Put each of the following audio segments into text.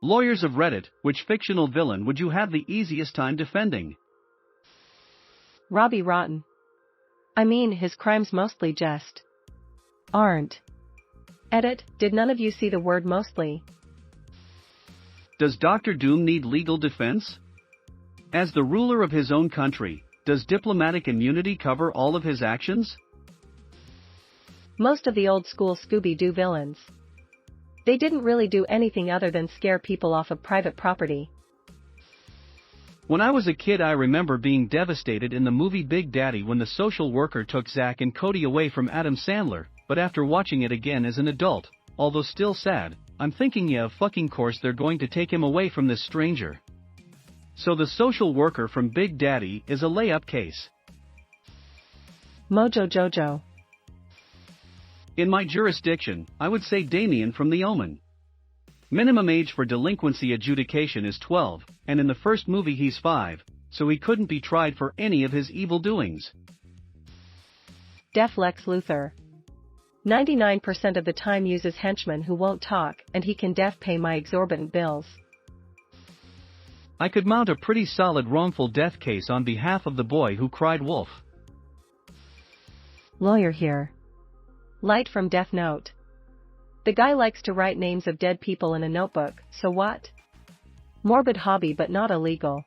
Lawyers of Reddit, which fictional villain would you have the easiest time defending? Robbie Rotten. I mean, his crimes mostly just aren't. Edit, did none of you see the word mostly? Does Dr. Doom need legal defense? As the ruler of his own country, does diplomatic immunity cover all of his actions? Most of the old school Scooby-Doo villains. They didn't really do anything other than scare people off of private property. When I was a kid, I remember being devastated in the movie Big Daddy when the social worker took Zach and Cody away from Adam Sandler, but after watching it again as an adult, although still sad, I'm thinking, yeah, of fucking course they're going to take him away from this stranger. So the social worker from Big Daddy is a layup case. Mojo Jojo. In my jurisdiction, I would say Damien from The Omen. Minimum age for delinquency adjudication is 12, and in the first movie he's 5, so he couldn't be tried for any of his evil doings. Deaf Lex Luthor. 99% of the time uses henchmen who won't talk, and he can deaf pay my exorbitant bills. I could mount a pretty solid wrongful death case on behalf of the boy who cried wolf. Lawyer here. Light from Death Note. The guy likes to write names of dead people in a notebook, so what? Morbid hobby but not illegal.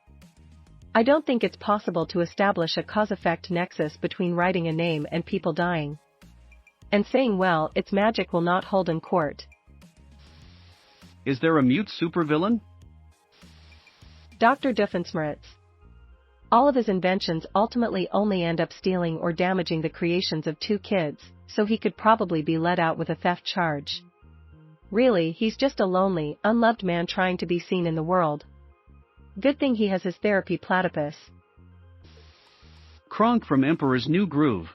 I don't think it's possible to establish a cause-effect nexus between writing a name and people dying. And saying, well, it's magic will not hold in court. Is there a mute supervillain? Dr. Doofenshmirtz. All of his inventions ultimately only end up stealing or damaging the creations of 2 kids, so he could probably be let out with a theft charge. Really, he's just a lonely, unloved man trying to be seen in the world. Good thing he has his therapy platypus. Kronk from Emperor's New Groove.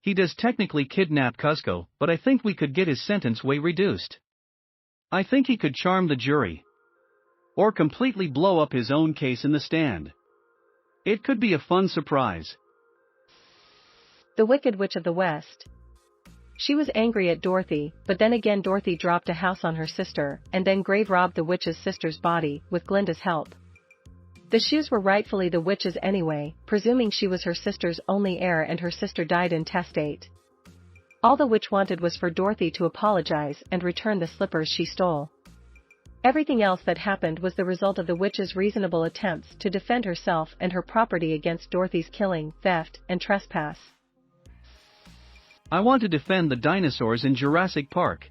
He does technically kidnap Cusco, but I think we could get his sentence way reduced. I think he could charm the jury. Or completely blow up his own case in the stand. It could be a fun surprise. The Wicked Witch of the West. She was angry at Dorothy, but then again Dorothy dropped a house on her sister, and then grave robbed the witch's sister's body, with Glinda's help. The shoes were rightfully the witch's anyway, presuming she was her sister's only heir and her sister died intestate. All the witch wanted was for Dorothy to apologize and return the slippers she stole. Everything else that happened was the result of the witch's reasonable attempts to defend herself and her property against Dorothy's killing, theft, and trespass. I want to defend the dinosaurs in Jurassic Park.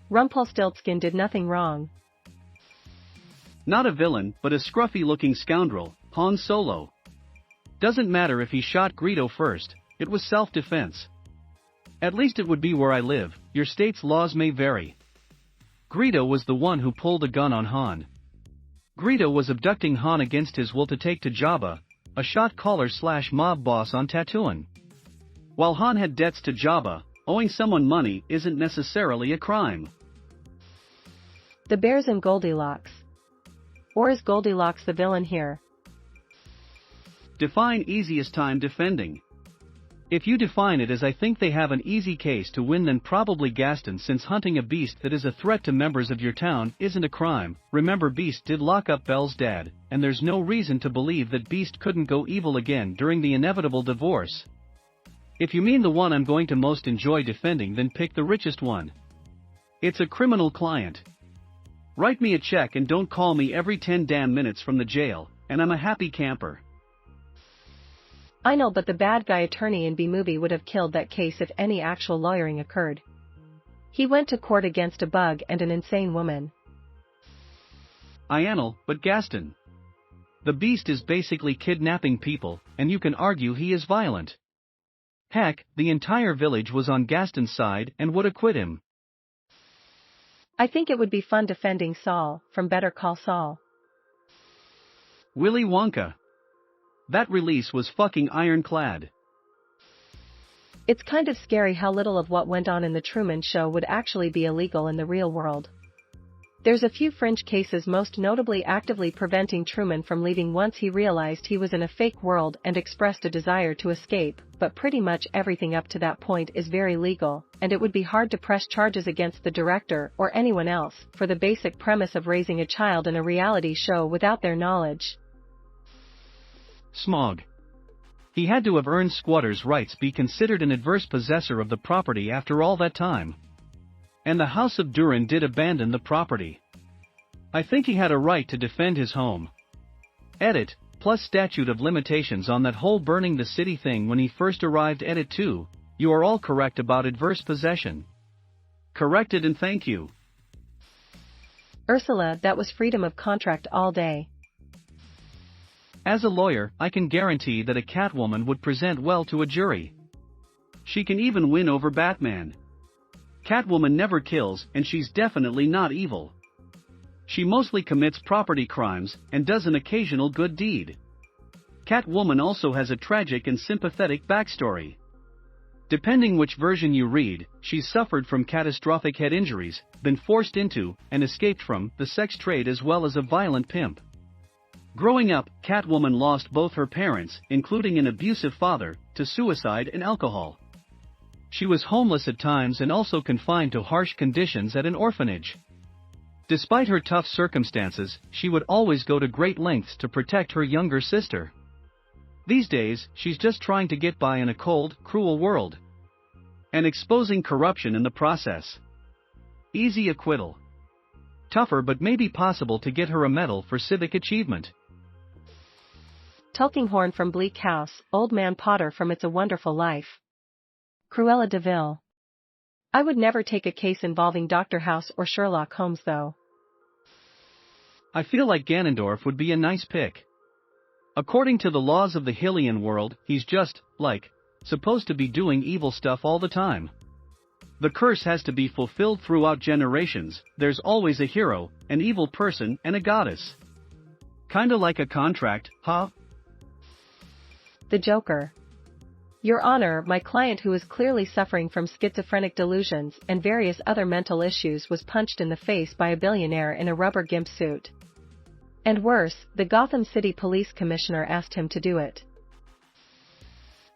Rumpelstiltskin did nothing wrong. Not a villain, but a scruffy-looking scoundrel, Han Solo. Doesn't matter if he shot Greedo first, it was self-defense. At least it would be where I live, your state's laws may vary. Greedo was the one who pulled a gun on Han. Greedo was abducting Han against his will to take to Jabba, a shot-caller/mob boss on Tatooine. While Han had debts to Jabba, owing someone money isn't necessarily a crime. The Bears and Goldilocks. Or is Goldilocks the villain here? Define easiest time defending. If you define it as I think they have an easy case to win, then probably Gaston, since hunting a beast that is a threat to members of your town isn't a crime. Remember, Beast did lock up Belle's dad, and there's no reason to believe that Beast couldn't go evil again during the inevitable divorce. If you mean the one I'm going to most enjoy defending, then pick the richest one. It's a criminal client. Write me a check and don't call me every 10 damn minutes from the jail, and I'm a happy camper. I know, but the bad guy attorney in B-movie would have killed that case if any actual lawyering occurred. He went to court against a bug and an insane woman. Ianel, but Gaston. The Beast is basically kidnapping people, and you can argue he is violent. Heck, the entire village was on Gaston's side and would acquit him. I think it would be fun defending Saul, from Better Call Saul. Willy Wonka. That release was fucking ironclad. It's kind of scary how little of what went on in the Truman Show would actually be illegal in the real world. There's a few fringe cases, most notably actively preventing Truman from leaving once he realized he was in a fake world and expressed a desire to escape, but pretty much everything up to that point is very legal, and it would be hard to press charges against the director or anyone else for the basic premise of raising a child in a reality show without their knowledge. Smog. He had to have earned squatters' rights, be considered an adverse possessor of the property after all that time. And the House of Duran did abandon the property. I think he had a right to defend his home. Edit, plus statute of limitations on that whole burning the city thing when he first arrived. Edit 2, you are all correct about adverse possession. Corrected and thank you. Ursula, that was freedom of contract all day. As a lawyer, I can guarantee that a Catwoman would present well to a jury. She can even win over Batman. Catwoman never kills, and she's definitely not evil. She mostly commits property crimes, and does an occasional good deed. Catwoman also has a tragic and sympathetic backstory. Depending which version you read, she's suffered from catastrophic head injuries, been forced into, and escaped from, the sex trade as well as a violent pimp. Growing up, Catwoman lost both her parents, including an abusive father, to suicide and alcohol. She was homeless at times and also confined to harsh conditions at an orphanage. Despite her tough circumstances, she would always go to great lengths to protect her younger sister. These days, she's just trying to get by in a cold, cruel world. And exposing corruption in the process. Easy acquittal. Tougher but maybe possible to get her a medal for civic achievement. Tulkinghorn from Bleak House, Old Man Potter from It's a Wonderful Life. Cruella de Vil. I would never take a case involving Dr. House or Sherlock Holmes though. I feel like Ganondorf would be a nice pick. According to the laws of the Hylian world, he's just, like, supposed to be doing evil stuff all the time. The curse has to be fulfilled throughout generations. There's always a hero, an evil person, and a goddess. Kinda like a contract, huh? The Joker. Your Honor, my client, who is clearly suffering from schizophrenic delusions and various other mental issues, was punched in the face by a billionaire in a rubber gimp suit. And worse, the Gotham City Police Commissioner asked him to do it.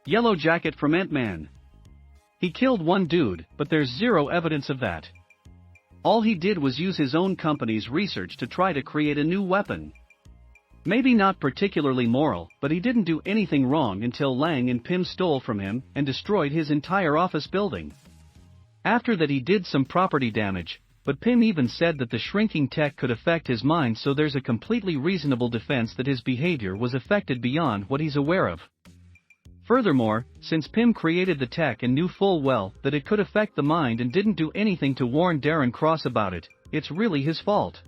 Yellow Jacket from Ant-Man. He killed one dude, but there's zero evidence of that. All he did was use his own company's research to try to create a new weapon. Maybe not particularly moral, but he didn't do anything wrong until Lang and Pym stole from him and destroyed his entire office building. After that he did some property damage, but Pym even said that the shrinking tech could affect his mind, so there's a completely reasonable defense that his behavior was affected beyond what he's aware of. Furthermore, since Pym created the tech and knew full well that it could affect the mind and didn't do anything to warn Darren Cross about it, it's really his fault.